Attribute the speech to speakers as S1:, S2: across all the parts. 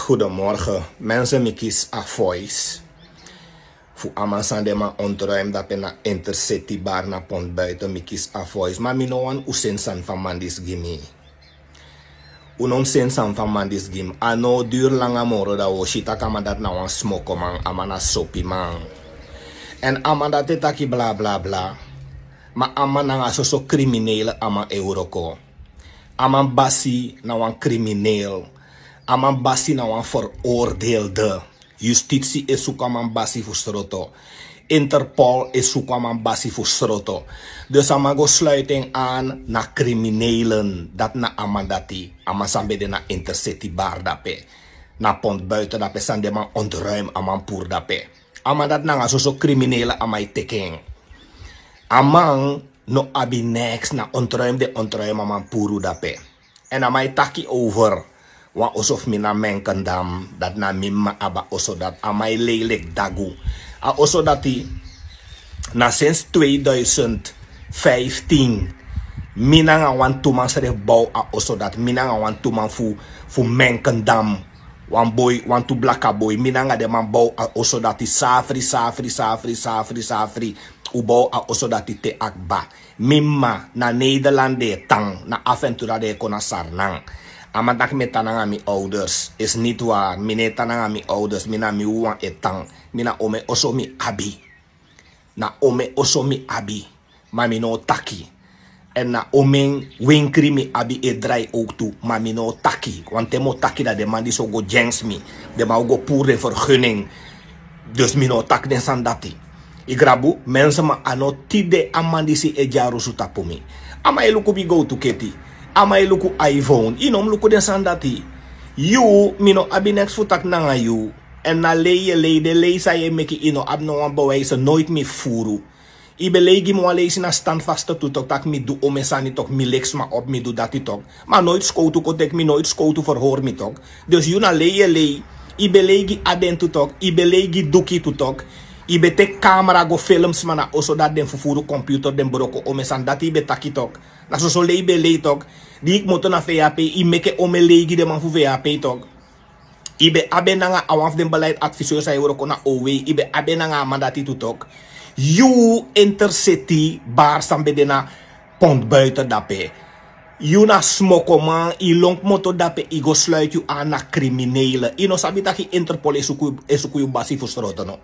S1: Goedemorgen, mensen, ik kies a voice. Voor amasan de man ontruim dat je na intercity bar na pont buiten, ik kies a voice. Maar mi no wan usensan van mandis gimi. Unon sensan van mandis gim. Ano duur lang amoro da wo shita kama dat na wan smoko man, amana sopi man. En amanda te taki bla bla bla. Maar amana nga so criminele ama euroko. Aman basi na wan crimineel. Aman basi na wan veroordeelde. Justitie is zoek aman basi voor stroto. Interpol is zoek aman basi voor stroto. Dus aman go sluiting aan na criminelen. Dat na aman dati. Aman sambede na intercity bar dape. Na pont buiten dape sande man ontruim aman poer dape. Aman dat na nga so criminelen amai teken. Aman no abi next na ontruim de ontruim aman puru dape. En amai taki over. Wa osof mina menkendam dat na mimma aba oso dat amai lelijk dagu. A oso dati na sinds 2015 mina nga wan tuman seref bouw a oso dat mina nga wan tuman fu menkendam. Wan boy, wan tu blaka boy, mina nga de man bouw a oso dati safri. U bouw a oso dati te akba. Mimma na Nederland de tang, na aventura de kona sarnang. Amadak me tananga mi ouders. Is niet waar. Mine tananga mi ouders. Mina mi uwan etang. Mina ome oso mi abi. Na ome oso mi abi. Ma mi no taki. En na ome winkri mi abi e drai ook toe. Ma mi no taki. Want temo taki dat de man die so go jengs mi. De man go poer vergunning. Dus mi no tak den sandati. Igrabu. Mensen ma ano tide amandisi e jaro sutapumi. Ama eluku bi go to keti. Ama luku iPhone, inom luku den sandati. You, mino abi next futak nanga you. En na leye de lei sa ye meki ino ab no wan bewijzen nooit meer furu. Ibe legi mo leisi na standvaste tutok tak mi du omesani tok mi leks ma op mi du dati tok. Maar nooit skoutu kotek mi nooit skoutu verhoor mi tok. Dus you na lei. Ibe legi aden tutok, ibe legi duki tutok. Ibe tek camera go films mana oso dat den fufuru computer den broko omesan dati ibe taki tok. Na so lei be lei tok. Die ik moet na VAP, I meke ome legi de man fu VAP tok. Ibe abe nanga awaf den beleid adviseur sa euro kona owe. Ibe abe nanga mandati tu tok. You intercity bar sambe na pont buiten dape. You na smoko man, I long moto dape, I go sluit you aan na criminele. I no sabi taki Interpol esuku yu basi fustroto no.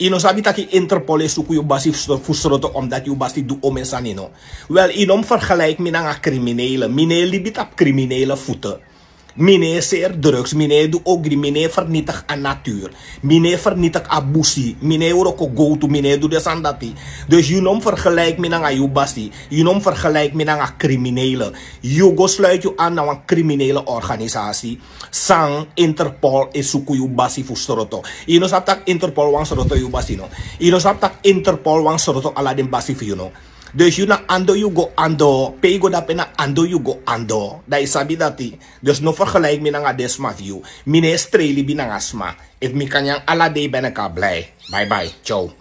S1: I no sabi taki Interpol esuku yu basi fustroto omdat yu basi du omensani no. Wel, inom vergelijk mi na criminele. Mine libit op criminele voeten. Mine zeer drugs. Mine doe ook mine vernietig aan natuur. Mine vernietig abusi. Mine uroko go to. Mine doe des aan dati. Dus inom vergelijk mi na yu basi. Inom vergelijk mi na criminele. You go sluit you aan na een criminele organisatie. Sang Interpol esuku yu basi fustroto. Ino sap tak Interpol wang soroto yu basi no. Ino sap tak Interpol wang soroto ala den basi fu you no. Dus you na ando you go ando. Pay go dape na ando you go ando. Da isabi dati. Dus no vergelijk mi na nga desma view. Mine streli binangasma. If mi kanyang ala day ben ka blij. Bye bye. Ciao.